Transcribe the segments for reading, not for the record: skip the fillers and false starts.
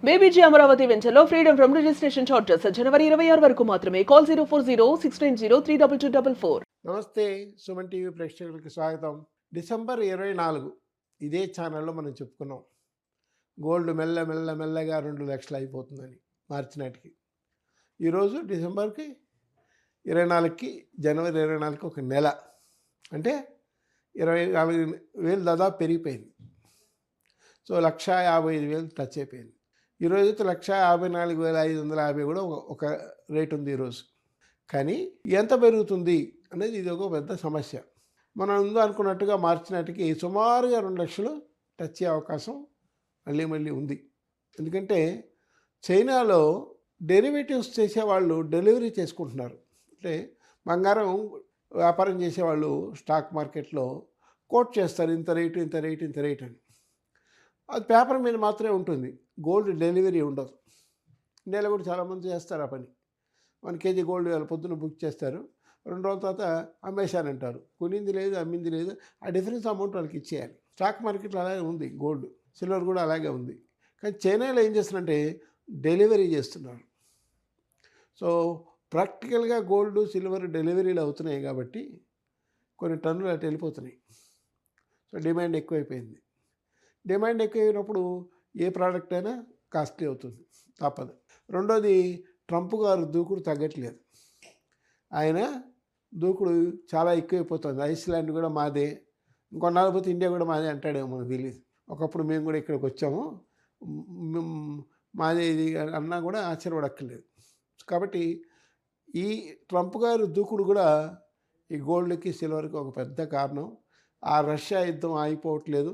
బేబీజీ అమరావతి వెంచర్లో freedom from registration charges జనవరి 26 వరకు మాత్రమే. కాల్ 04069032244. నమస్తే, సుమన్ టీవీ ప్రేక్షకులకి స్వాగతం. డిసెంబర్ 24 ఇదే ఛానల్లో మనం చెప్పుకున్నాం గోల్డ్ మెల్లగా 2 లక్షలు అయిపోతుందని మార్చి నాటికి. ఈరోజు డిసెంబర్కి 24కి జనవరి 24కి ఒక నెల అంటే 24,000 దాదాపు పెరిగిపోయింది. సో 1,55,000 టచ్ అయిపోయింది. ఈరోజు అయితే 1,54,550 కూడా ఒక రేట్ ఉంది ఈరోజు. కానీ ఎంత పెరుగుతుంది అనేది ఇది ఒక పెద్ద సమస్య. మనం ముందు అనుకున్నట్టుగా మార్చి నాటికి సుమారుగా 2 లక్షలు టచ్ అయ్యే అవకాశం మళ్ళీ ఉంది. ఎందుకంటే చైనాలో డెరివేటివ్స్ చేసేవాళ్ళు డెలివరీ చేసుకుంటున్నారు. అంటే బంగారం వ్యాపారం చేసేవాళ్ళు స్టాక్ మార్కెట్లో కోట్ చేస్తారు, ఇంత రేటు అని. అది పేపర్ మీద మాత్రమే ఉంటుంది, గోల్డ్ డెలివరీ ఉండదు. ఇండియాలో కూడా చాలామంది చేస్తారు ఆ పని. 1 కేజీ గోల్డ్ పొద్దున్న బుక్ చేస్తారు, 2 రోజుల తర్వాత అమ్మేశానంటారు. కొనింది లేదు, అమ్మింది లేదు, ఆ డిఫరెన్స్ అమౌంట్ వాళ్ళకి ఇచ్చేయాలి. స్టాక్ మార్కెట్లో అలాగే ఉంది, గోల్డ్ సిల్వర్ కూడా అలాగే ఉంది. కానీ చైనాలో ఏం చేస్తున్నారంటే డెలివరీ చేస్తున్నారు. సో ప్రాక్టికల్గా గోల్డ్ సిల్వర్ డెలివరీలు అవుతున్నాయి కాబట్టి కొన్ని టన్నులు అటు వెళ్ళిపోతున్నాయి. సో డిమాండ్ ఎక్కువైపోయింది. డిమాండ్ ఎక్కువైనప్పుడు ఏ ప్రోడక్ట్ అయినా కాస్ట్లీ అవుతుంది, తప్పదు. రెండోది, ట్రంప్ గారు దూకుడు తగ్గట్లేదు. ఆయన దూకుడు చాలా ఎక్కువైపోతుంది. ఐస్లాండ్ కూడా మాదే, ఇంకొన్నాళ్ళు పోతే ఇండియా కూడా మాదే అంటాడేమో మనకు తెలియదు. ఒకప్పుడు మేము కూడా ఇక్కడికి వచ్చాము, మాదే ఇది అన్నా కూడా ఆశ్చర్యపడక్కర్లేదు. కాబట్టి ఈ ట్రంప్ గారు దూకుడు కూడా ఈ గోల్డ్కి సిల్వర్కి ఒక పెద్ద కారణం. ఆ రష్యా యుద్ధం ఆగిపోవట్లేదు,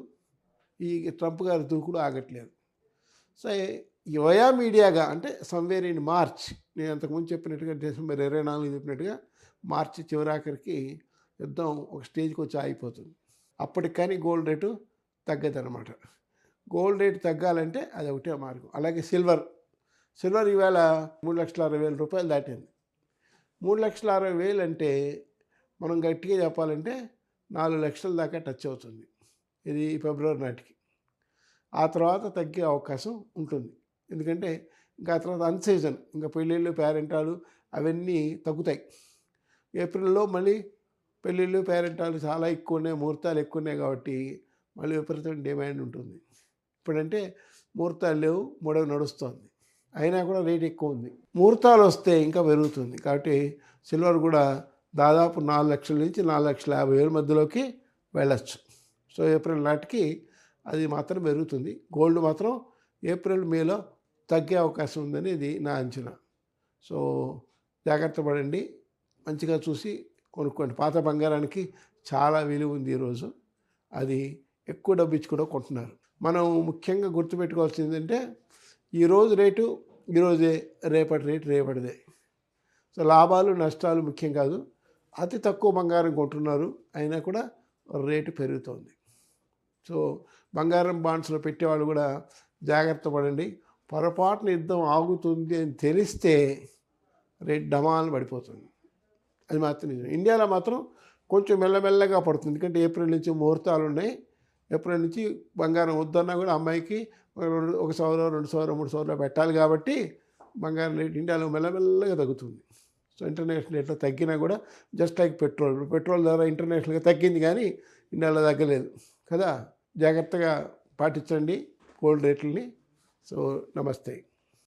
ఈ ట్రంప్ గారి దూకుడు ఆగట్లేదు. సో వయా మీడియాగా అంటే సమ్వేర్ ఇన్ మార్చ్, నేను అంతకుముందు చెప్పినట్టుగా డిసెంబర్ 24 చెప్పినట్టుగా మార్చి చివరాఖరికి యుద్ధం ఒక స్టేజ్కి వచ్చి ఆగిపోతుంది. అప్పటికి కానీ గోల్డ్ రేటు తగ్గదన్నమాట. గోల్డ్ రేటు తగ్గాలంటే అది ఒకటే మార్గం. అలాగే సిల్వర్ ఈవేళ 3,60,000 రూపాయలు దాటింది. 3,60,000 అంటే మనం గట్టిగా చెప్పాలంటే 4 లక్షల దాకా టచ్ అవుతుంది ఇది ఫిబ్రవరి నాటికి. ఆ తర్వాత తగ్గే అవకాశం ఉంటుంది. ఎందుకంటే ఇంకా ఆ తర్వాత అన్సీజన్, ఇంకా పెళ్ళిళ్ళు పేరెంటాలు అవన్నీ తగ్గుతాయి. ఏప్రిల్లో మళ్ళీ పెళ్ళిళ్ళు పేరెంటాలు చాలా ఎక్కువ ఉన్నాయి, ముహూర్తాలు ఎక్కువ ఉన్నాయి కాబట్టి మళ్ళీ విపరీతమైన డిమాండ్ ఉంటుంది. ఇప్పుడంటే ముహూర్తాలు లేవు, మూడవ నడుస్తుంది, అయినా కూడా రేట్ ఎక్కువ ఉంది. ముహూర్తాలు వస్తే ఇంకా పెరుగుతుంది. కాబట్టి సిల్వర్ కూడా దాదాపు 4 లక్షల నుంచి 4,50,000 మధ్యలోకి వెళ్ళచ్చు. సో ఏప్రిల్ నాటికి అది మాత్రం పెరుగుతుంది. గోల్డ్ మాత్రం ఏప్రిల్ మేలో తగ్గే అవకాశం ఉందని ఇది నా అంచనా. సో జాగ్రత్త పడండి, మంచిగా చూసి కొనుక్కోండి. పాత బంగారానికి చాలా విలువ ఉంది ఈరోజు, అది ఎక్కువ డబ్బు ఇచ్చి కూడా కొంటున్నారు. మనం ముఖ్యంగా గుర్తుపెట్టుకోవాల్సింది ఏంటంటే ఈరోజు రేటు ఈరోజే, రేపటి రేటు రేపటిదే. సో లాభాలు నష్టాలు ముఖ్యం కాదు. అతి తక్కువ బంగారం కొంటున్నారు, అయినా కూడా రేటు పెరుగుతోంది. సో బంగారం బాండ్స్లో పెట్టేవాళ్ళు కూడా జాగ్రత్త పడండి. పొరపాటున యుద్ధం ఆగుతుంది అని తెలిస్తే రేట్ డమాలను పడిపోతుంది. అది మాత్రం నిజం. ఇండియాలో మాత్రం కొంచెం మెల్లగా పడుతుంది, ఎందుకంటే ఏప్రిల్ నుంచి ముహూర్తాలు ఉన్నాయి. ఏప్రిల్ నుంచి బంగారం వద్దన్నా కూడా అమ్మాయికి 1 సవరం 2 సవరం 3 సవరం పెట్టాలి కాబట్టి బంగారం రేట్ ఇండియాలో మెల్లగా తగ్గుతుంది. సో ఇంటర్నేషనల్ రేట్లో తగ్గినా కూడా జస్ట్ లైక్ పెట్రోల్ ధర ఇంటర్నేషనల్గా తగ్గింది కానీ ఇండియాలో తగ్గలేదు కదా. జాగ్రత్తగా పాటించండి గోల్డ్ రేట్లని. సో నమస్తే.